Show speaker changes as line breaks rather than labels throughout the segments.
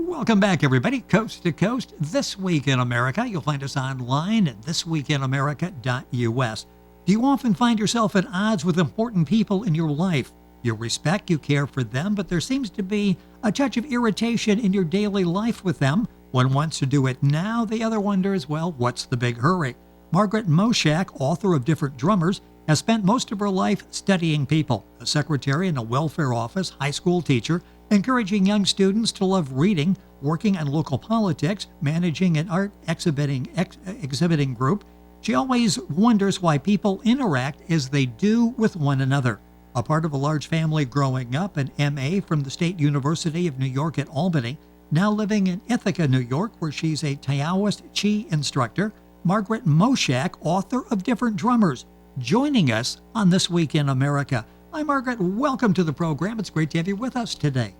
Welcome back, everybody, coast to coast. This Week in America. You'll find us online at thisweekinamerica.us. Do you often find yourself at odds with important people in your life? You respect, you care for them, but there seems to be a touch of irritation in your daily life with them. One wants to do it now, the other wonders, well, what's the big hurry? Margaret Moschak, author of Different Drummers, has spent most of her life studying people. A secretary in a welfare office, high school teacher, encouraging young students to love reading, working on local politics, managing an art exhibiting group. She always wonders why people interact as they do with one another. A part of a large family growing up, an M.A. from the State University of New York at Albany, now living in Ithaca, New York, where she's a Taoist Chi instructor, Margaret Moschak, author of Different Drummers, joining us on This Week in America. Hi, Margaret. Welcome to the program. It's great to have you with us today.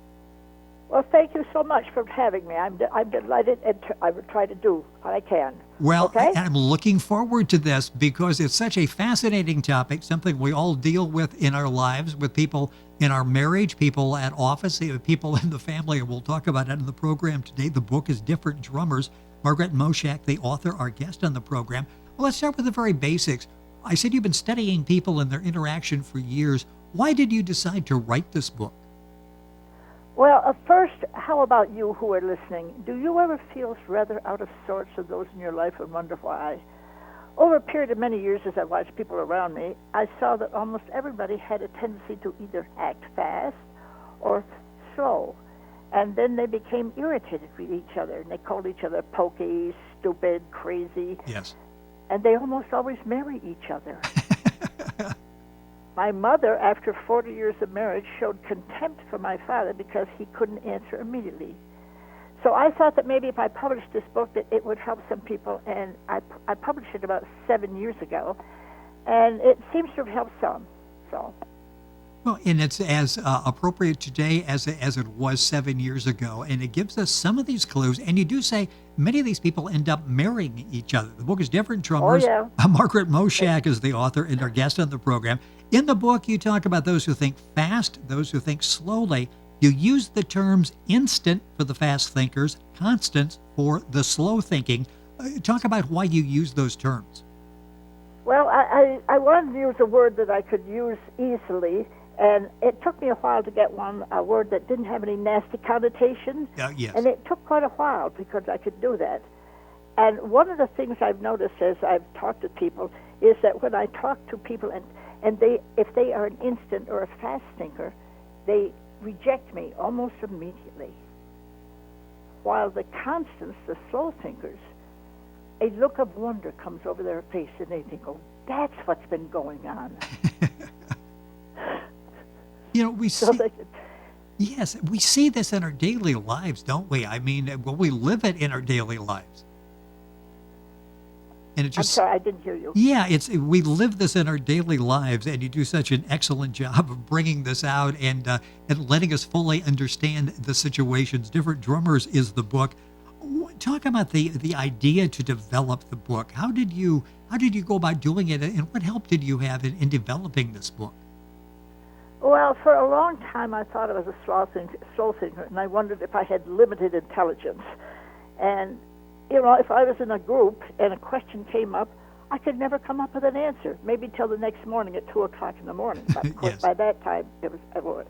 Well, thank you so much for having me. I'm delighted, and I will try to do what I can.
Well,
okay?
I'm looking forward to this because it's such a fascinating topic, something we all deal with in our lives, with people in our marriage, people at office, people in the family, and we'll talk about it in the program today. The book is Different Drummers. Margaret Moschak, the author, our guest on the program. Well, let's start with the very basics. I said you've been studying people and their interaction for years. Why did you decide to write this book?
Well, first, how about you who are listening? Do you ever feel rather out of sorts with those in your life and wonder why? Over a period of many years as I watched people around me, I saw that almost everybody had a tendency to either act fast or slow. And then they became irritated with each other, and they called each other pokey, stupid, crazy.
Yes.
And they almost always marry each other. My mother, after 40 years of marriage, showed contempt for my father because he couldn't answer immediately. So I thought that maybe if I published this book that it would help some people, and I published it about 7 years ago, and it seems to have helped some. So.
Well, and it's as appropriate today as it was 7 years ago, and it gives us some of these clues. And you do say many of these people end up marrying each other. The book is Different Drummers.
Oh, yeah.
Margaret Moschak is the author and our guest on the program. In the book, you talk about those who think fast, those who think slowly. You use the terms instant for the fast thinkers, constant for the slow thinking. Talk about why you use those terms.
Well, I wanted to use a word that I could use easily. And it took me a while to get a word that didn't have any nasty connotations.
Yes.
And it took quite a while because I could do that. And one of the things I've noticed as I've talked to people is that when I talk to people and if they are an instant or a fast thinker, they reject me almost immediately. While the constants, the slow thinkers, a look of wonder comes over their face and they think, oh, that's what's been going on.
You know, we see this in our daily lives, don't we? I mean, well, we live it in our daily lives. And it just,
I'm sorry, I didn't hear you.
Yeah, we live this in our daily lives, and you do such an excellent job of bringing this out and letting us fully understand the situations. Different Drummers is the book. Talk about the idea to develop the book. How did you go about doing it, and what help did you have in developing this book?
Well, for a long time I thought I was a slow thinker, and I wondered if I had limited intelligence. And, you know, if I was in a group and a question came up, I could never come up with an answer, maybe till the next morning at 2 o'clock in the morning. But of course,
Yes.
By that time, it was.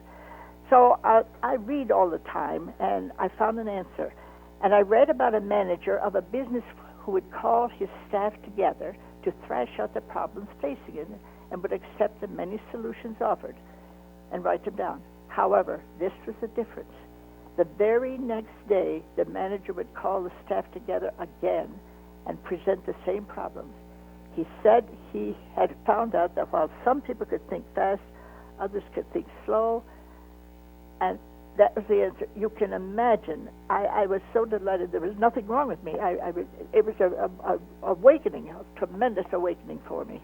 So I read all the time, and I found an answer. And I read about a manager of a business who would call his staff together to thrash out the problems facing it and would accept the many solutions offered and write them down. However, this was the difference. The very next day, the manager would call the staff together again and present the same problems. He said he had found out that while some people could think fast, others could think slow, and that was the answer. You can imagine, I was so delighted. There was nothing wrong with me. It was a awakening, a tremendous awakening for me.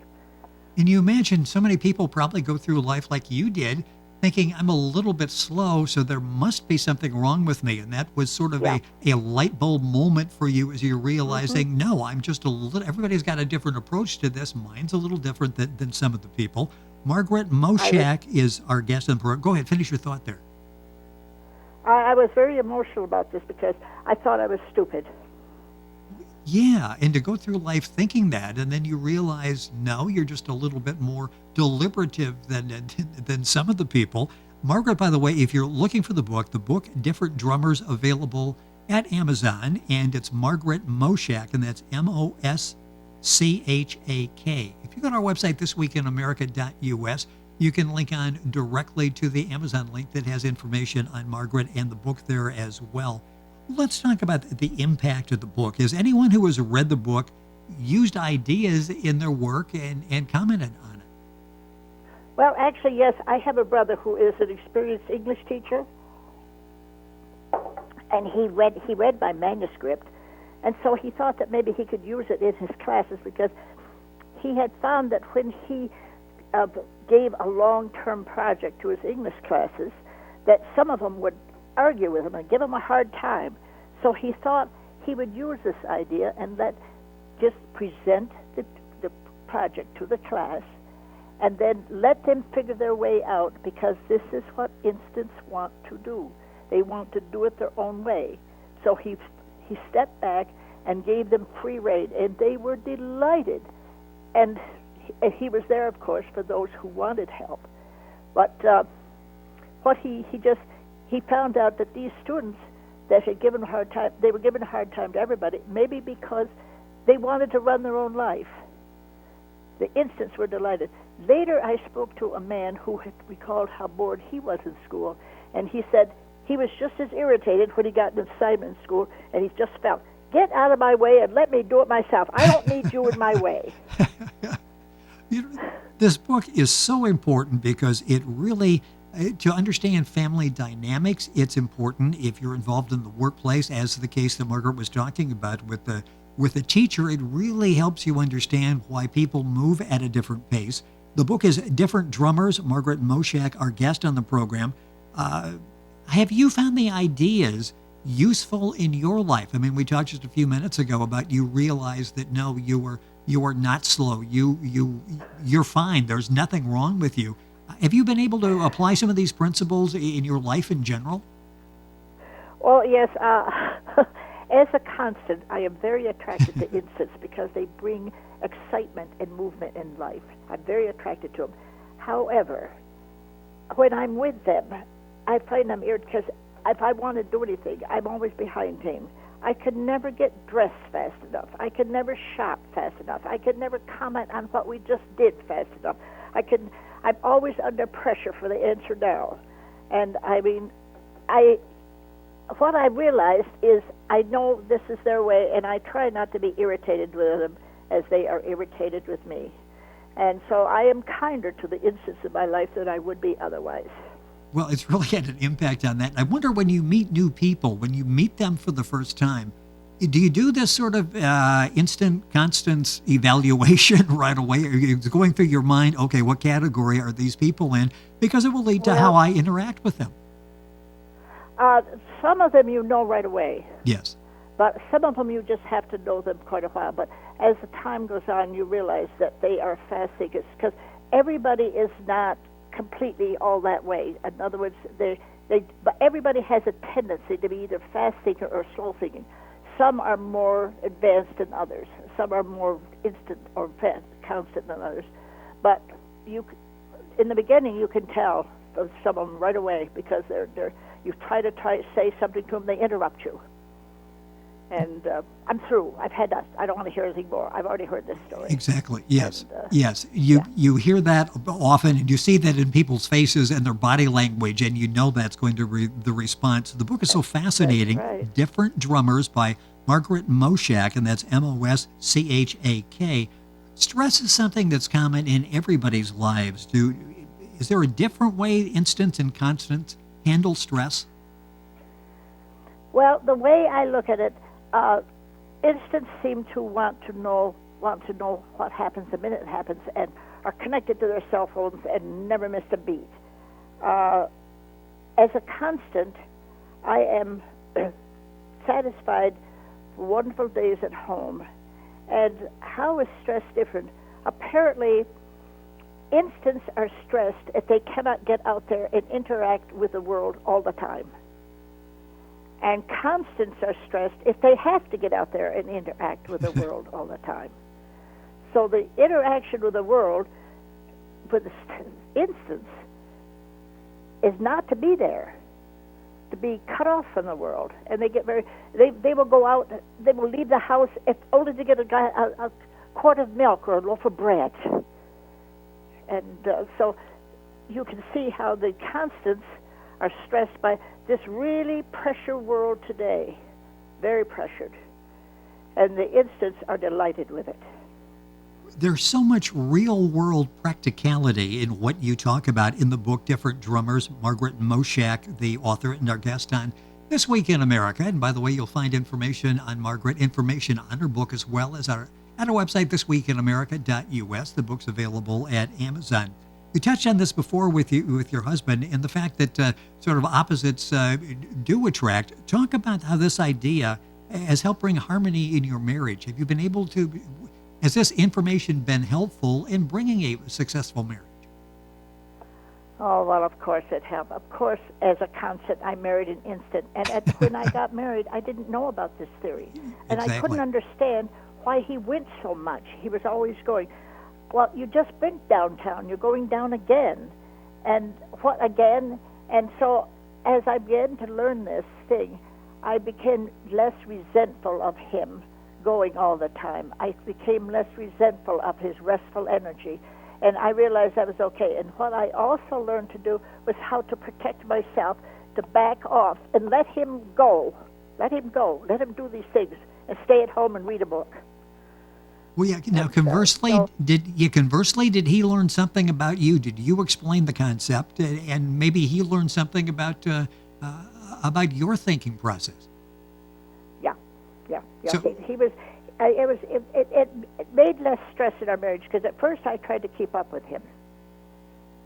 And you imagine so many people probably go through life like you did, thinking I'm a little bit slow, so there must be something wrong with me. And that was sort of a light bulb moment for you as you're realizing, no, I'm just a little, everybody's got a different approach to this. Mine's a little different than some of the people. Margaret Moschak is our guest on the program. Go ahead, finish your thought there.
I I was very emotional about this because I thought I was stupid.
Yeah, and to go through life thinking that, and then you realize, no, you're just a little bit more deliberative than some of the people. Margaret, by the way, if you're looking for the book Different Drummers, available at Amazon, and it's Margaret Moschak, and that's Moschak. If you go to our website, thisweekinamerica.us, you can link on directly to the Amazon link that has information on Margaret and the book there as well. Let's talk about the impact of the book. Has anyone who has read the book used ideas in their work and commented on it?
Well, actually, yes. I have a brother who is an experienced English teacher, and he read my manuscript, and so he thought that maybe he could use it in his classes because he had found that when he gave a long-term project to his English classes, that some of them would argue with him and give him a hard time. So he thought he would use this idea and just present the project to the class and then let them figure their way out, because this is what instants want to do. They want to do it their own way. So he stepped back and gave them free rein, and they were delighted. And he was there, of course, for those who wanted help. But what he found out that these students that had given a hard time, they were giving a hard time to everybody, maybe because they wanted to run their own life. The instants were delighted. Later, I spoke to a man who had recalled how bored he was in school, and he said he was just as irritated when he got an assignment in school, and he just felt, get out of my way and let me do it myself. I don't need you in my way.
This book is so important because it really, to understand family dynamics, it's important if you're involved in the workplace, as the case that Margaret was talking about with a teacher. It really helps you understand why people move at a different pace. The book is Different Drummers. Margaret Moschak, our guest on the program. Have you found the ideas useful in your life? I mean, we talked just a few minutes ago about you realized that no, you are not slow. You're fine. There's nothing wrong with you. Have you been able to apply some of these principles in your life in general?
Well, yes. As a constant, I am very attracted to instants because they bring excitement and movement in life. I'm very attracted to them. However, when I'm with them, I find them irritating because if I want to do anything, I'm always behind him. I could never get dressed fast enough. I could never shop fast enough. I could never comment on what we just did fast enough. I'm always under pressure for the answer now. And I mean, what I realized is I know this is their way, and I try not to be irritated with them as they are irritated with me. And so I am kinder to the instants in my life than I would be otherwise.
Well, it's really had an impact on that. I wonder, when you meet new people, when you meet them for the first time, do you do this sort of instant, constant evaluation right away? Are you going through your mind, okay, what category are these people in? Because it will lead to how I interact with them.
Some of them you know right away.
Yes.
But some of them you just have to know them quite a while. But as the time goes on, you realize that they are fast thinkers, because everybody is not completely all that way. In other words, but everybody has a tendency to be either fast thinker or slow thinking. Some are more advanced than others. Some are more instant or fast, constant than others. But in the beginning, you can tell some of them right away, because you try to say something to them, they interrupt you. And I'm through. I've had that. I don't want to hear anything more. I've already heard this story.
Exactly. Yes. And, yes. You hear that often, and you see that in people's faces and their body language, and you know that's going to be the response. The book is so fascinating.
Right.
Different Drummers by Margaret Moschak, and that's Moschak. Stress is something that's common in everybody's lives. Is there a different way instant and constant handle stress?
Well, the way I look at it, instants seem to want to know what happens the minute it happens, and are connected to their cell phones and never miss a beat. As a constant, I am satisfied for wonderful days at home. And how is stress different? Apparently, instants are stressed if they cannot get out there and interact with the world all the time. And constants are stressed if they have to get out there and interact with the world all the time. So the interaction with the world, for the instance, is not to be there, to be cut off from the world. And they get they will go out, they will leave the house if only to get a quart of milk or a loaf of bread. And so you can see how the constants are stressed by this really pressure world today, very pressured. And the instants are delighted with it.
There's so much real-world practicality in what you talk about in the book, Different Drummers. Margaret Moschak, the author and our guest on This Week in America. And by the way, you'll find information on Margaret, information on her book, as well as at our website, thisweekinamerica.us. The book's available at Amazon. You touched on this before with your husband and the fact that sort of opposites do attract. Talk about how this idea has helped bring harmony in your marriage. Have you been able to... Has this information been helpful in bringing a successful marriage?
Oh, well, of course it helped. Of course, as a constant, I married an instant. And when I got married, I didn't know about this theory. And
Exactly.
I couldn't understand why he went so much. He was always going, well, you just went downtown. You're going down again. And what again? And so as I began to learn this thing, I became less resentful of him going all the time. I became less resentful of his restful energy, and I realized that was okay. And what I also learned to do was how to protect myself, to back off and let him go, let him do these things, and stay at home and read a book.
Well, yeah. Now, conversely, did he learn something about you? Did you explain the concept, and maybe he learned something about your thinking process?
Yeah.
So,
He was. It made less stress in our marriage because at first I tried to keep up with him,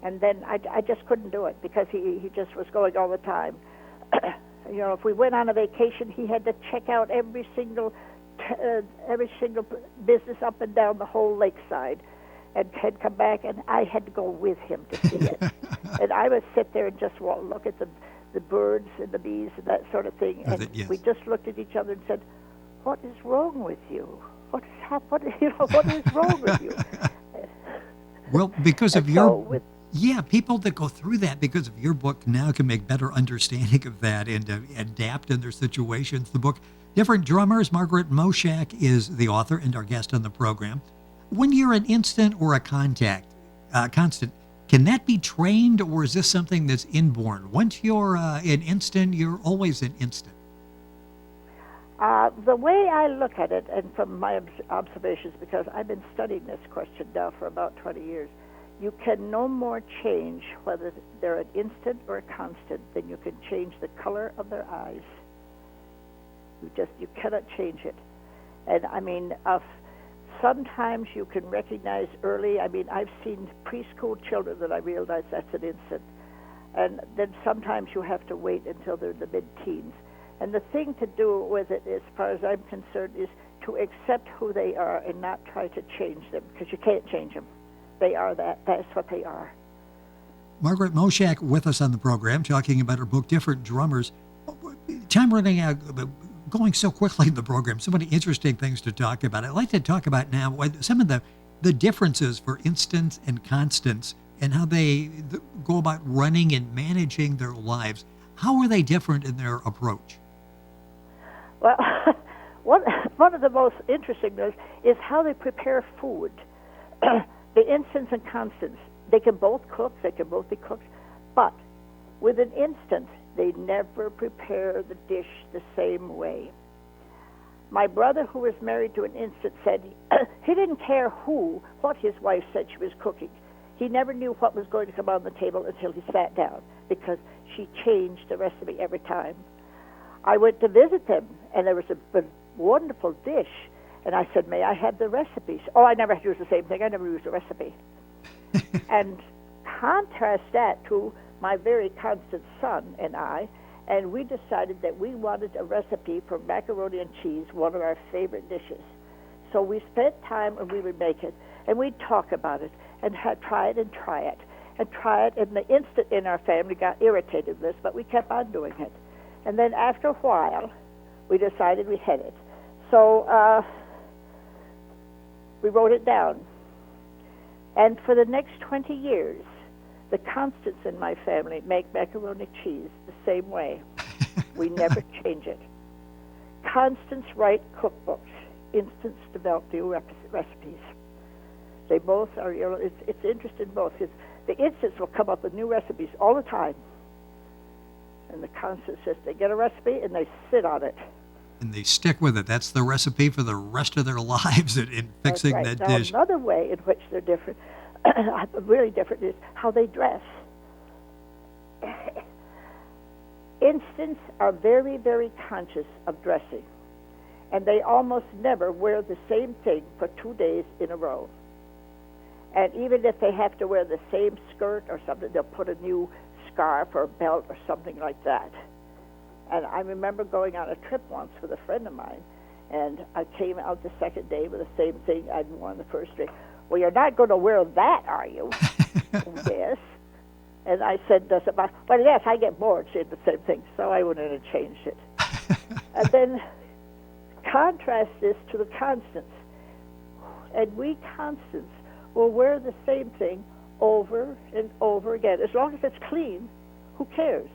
and then I just couldn't do it because he just was going all the time. If we went on a vacation, he had to check out every single business up and down the whole lakeside, and had come back, and I had to go with him to see it. And I would sit there and just look at the birds and the bees and that sort of thing, and
yes.
we just looked at each other and said, "What is wrong with you? What is wrong with you?"
Well, because of people that go through that because of your book now can make better understanding of that and adapt in their situations. The book, Different Drummers, Margaret Moschak is the author and our guest on the program. When you're an instant or a constant, can that be trained, or is this something that's inborn? Once you're an instant, you're always an instant.
The way I look at it, and from my observations, because I've been studying this question now for about 20 years, you can no more change whether they're an instant or a constant than you can change the color of their eyes. You cannot change it. And I mean, sometimes you can recognize early. I mean, I've seen preschool children that I realize that's an instant. And then sometimes you have to wait until they're in the mid-teens. And the thing to do with it, as far as I'm concerned, is to accept who they are and not try to change them, because you can't change them. They are that. That's what they are.
Margaret Moschak with us on the program, talking about her book, Different Drummers. Time running out, going so quickly in the program, so many interesting things to talk about. I'd like to talk about now some of the differences for instants and constants and how they go about running and managing their lives. How are they different in their approach?
Well, one of the most interesting is how they prepare food. The instants and constants, they can both cook, they can both be cooked, but with an instant, they never prepare the dish the same way. My brother, who was married to an instant, said he didn't care what his wife said she was cooking. He never knew what was going to come on the table until he sat down, because she changed the recipe every time. I went to visit them, and there was a wonderful dish, and I said, "May I have the recipes?" "Oh, I never used the same thing. I never used a recipe." And contrast that to my very constant son and I, and we decided that we wanted a recipe for macaroni and cheese, one of our favorite dishes. So we spent time, and we would make it, and we'd talk about it, and try it and try it. And try it, and the instant in our family got irritated with this, but we kept on doing it. And then after a while, we decided we had it. So we wrote it down. And for the next 20 years, the constants in my family make macaroni cheese the same way. We never change it. Constants write cookbooks. Instants develop new recipes. They both are, it's interesting both. Because the instants will come up with new recipes all the time. And the constants just, they get a recipe and they sit on it.
And they stick with it. That's the recipe for the rest of their lives in fixing
That's right.
that
Now,
dish.
another way in which they're different, really different, is how they dress. Instants are very, very conscious of dressing. And they almost never wear the same thing for 2 days in a row. And even if they have to wear the same skirt or something, they'll put a new scarf or a belt or something like that. And I remember going on a trip once with a friend of mine, and I came out the second day with the same thing I'd worn the first day. Well, you're not going to wear that, are you? Yes. And I said, does it matter? Well, yes, I get bored seeing the same thing, so I went in and changed it. And then contrast this to the constants. And we constants will wear the same thing over and over again. As long as it's clean, who cares?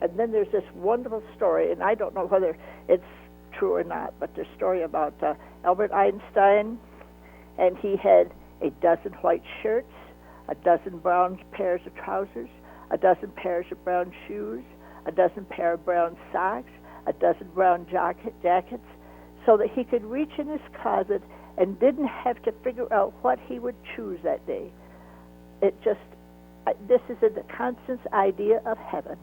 And then there's this wonderful story, and I don't know whether it's true or not, but there's a story about Albert Einstein, and he had a dozen white shirts, a dozen brown pairs of trousers, a dozen pairs of brown shoes, a dozen pair of brown socks, a dozen brown jackets, so that he could reach in his closet and didn't have to figure out what he would choose that day. It just, this is the constant's idea of heaven.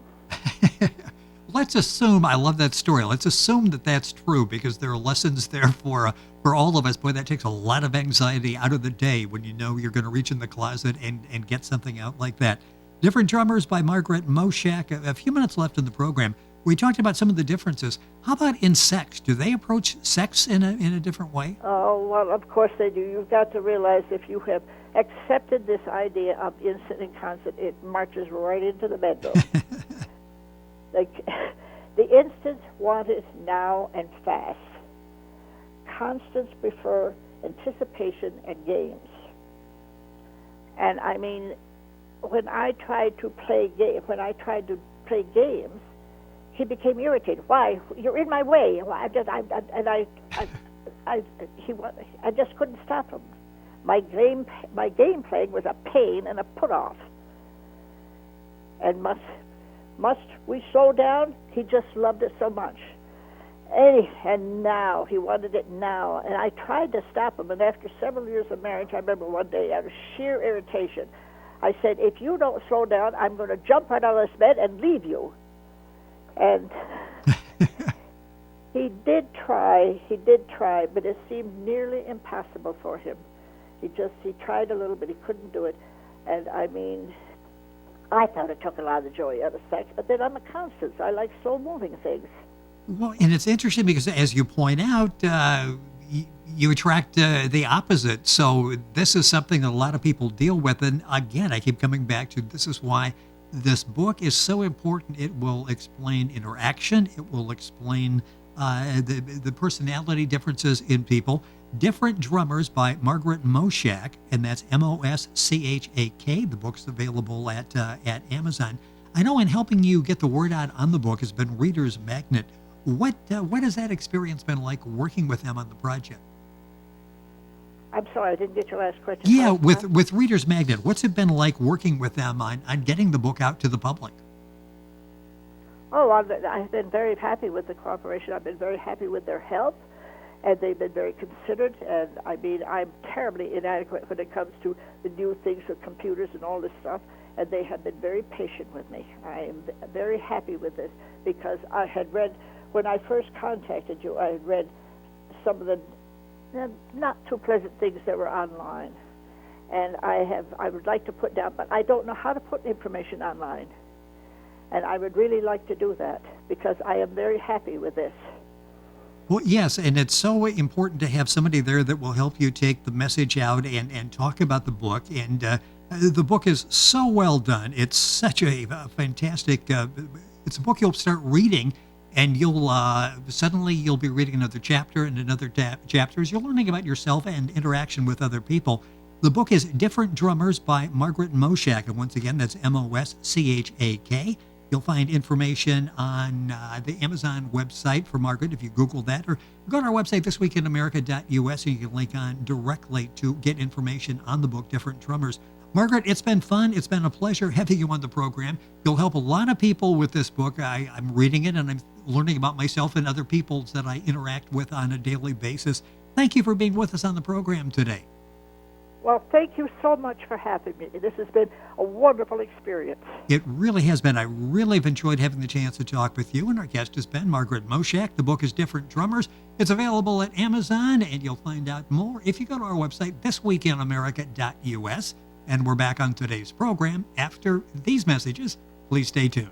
Let's assume, I love that story. Let's assume that that's true, because there are lessons there for all of us. Boy, that takes a lot of anxiety out of the day when you know you're going to reach in the closet and get something out like that. Different Drummers by Margaret Moschak. A few minutes left in the program. We talked about some of the differences. How about in sex? Do they approach sex in a different way?
Oh, well, of course they do. You've got to realize if you have accepted this idea of instant and constant, it marches right into the bedroom. The instants want it now and fast. Constants prefer anticipation and games. And I mean, when I tried to play games, he became irritated. Why? You're in my way. I just couldn't stop him. My game playing was a pain and a put off. And must we slow down? He just loved it so much. And now, he wanted it now. And I tried to stop him, and after several years of marriage, I remember one day, out of sheer irritation, I said, if you don't slow down, I'm going to jump right out of this bed and leave you. And he did try, but it seemed nearly impossible for him. He tried a little, but he couldn't do it. And I mean, I thought it took a lot of the joy out of sex, but then I'm a constant. I like slow-moving things.
Well, and it's interesting because, as you point out, you attract the opposite. So this is something that a lot of people deal with. And again, I keep coming back to, this is why this book is so important. It will explain interaction. It will explain the personality differences in people. Different Drummers by Margaret Moschak, and that's Moschak. The book's available at Amazon. I know in helping you get the word out on the book has been Reader's Magnet. What has that experience been like working with them on the project?
I'm sorry, I didn't get your last question.
Yeah, with Reader's Magnet, what's it been like working with them on getting the book out to the public?
Oh, I've been very happy with the cooperation. I've been very happy with their help, and they've been very considerate. And I mean, I'm terribly inadequate when it comes to the new things with computers and all this stuff, and they have been very patient with me. I am very happy with this because I had read, when I first contacted you, I had read some of the not too pleasant things that were online. And I would like to put down, but I don't know how to put information online. And I would really like to do that because I am very happy with this.
Well, yes, and it's so important to have somebody there that will help you take the message out and talk about the book. And the book is so well done. It's such a fantastic, it's a book you'll start reading, and you'll suddenly you'll be reading another chapter and another chapters. You're learning about yourself and interaction with other people. The book is Different Drummers by Margaret Moschak, and once again, that's Moschak. You'll find information on the Amazon website for Margaret if you Google that, or go to our website, thisweekinamerica.us, and you can link on directly to get information on the book, Different Drummers. Margaret, it's been fun. It's been a pleasure having you on the program. You'll help a lot of people with this book. I'm reading it, and I'm learning about myself and other people that I interact with on a daily basis. Thank you for being with us on the program today.
Well, thank you so much for having me. This has been a wonderful experience.
It really has been. I really have enjoyed having the chance to talk with you. And our guest has been Margaret Moschak. The book is Different Drummers. It's available at Amazon, and you'll find out more if you go to our website, thisweekinamerica.us. And we're back on today's program after these messages. Please stay tuned.